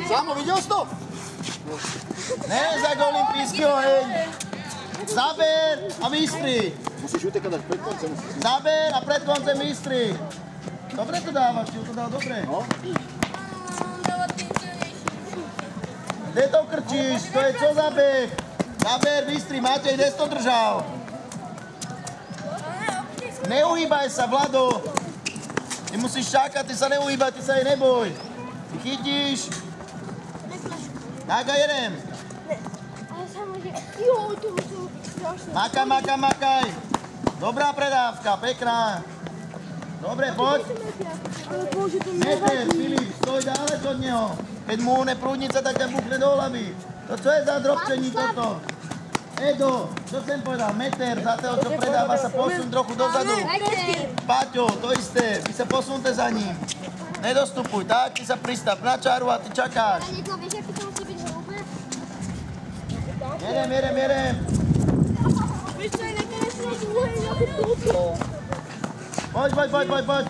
Samo, viděl jsi to? Ne, za olympijský oheň. Záber a výstřih. Musíš utekať až pred koncem. Záber a pred koncem výstřih. Dobre to dávaš, ti to dal dobre. No. Kde to krčíš? To je co za beh? Záber, výstřih, Matej, kde jsi to držal? Neuhýbaj sa, Vlado. Ty musíš čakať, ty sa neuhýbaj, ty sa jej neboj. Ty chytíš. Tak a jedem. Makaj. Dobrá predávka, pekná. Dobre, poď. Meter, Filip, stoj ďaleko od neho. Keď mu neprúdnica, tak ťa buchne do hlavy. To čo je za drobčení toto? Edo, čo som povedal? Meter, za toho, čo predáva, sa posun trochu dozadu. Paťo, to isté, vy sa posunte za ním. Nedostupuj, tak? Ty sa pristav na čaru a ty čakáš. Jedem. Poď.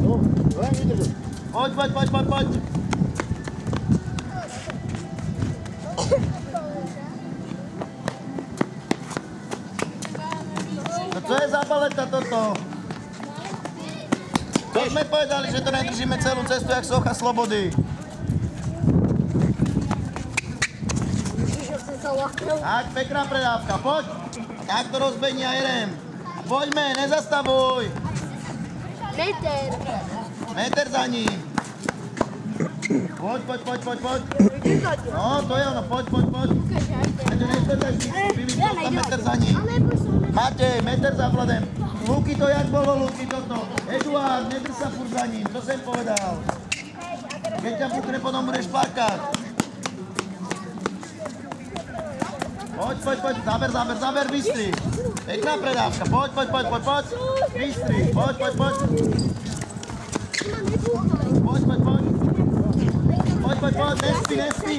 No, len vydržuj. Poď. No co je za baleta toto? To sme povedali, že to nedržíme celú cestu, jak socha slobody. Tak, pekná predávka, poď. Tak to rozbehni a jedem. Poďme, nezastavuj. Meter za ním. Poď. No, to je ono, poď. Filip, zostav meter za ním. Matej, meter za Vladem. Luky to jak bolo, Luky toto. Eduard, nedrž sa furt za ním, to som povedal. Keď ťa buchne, potom budeš plakať. Poď, záber, výstřih. Pekná predávka, poď. Výstřih, poď. Poď, nespí.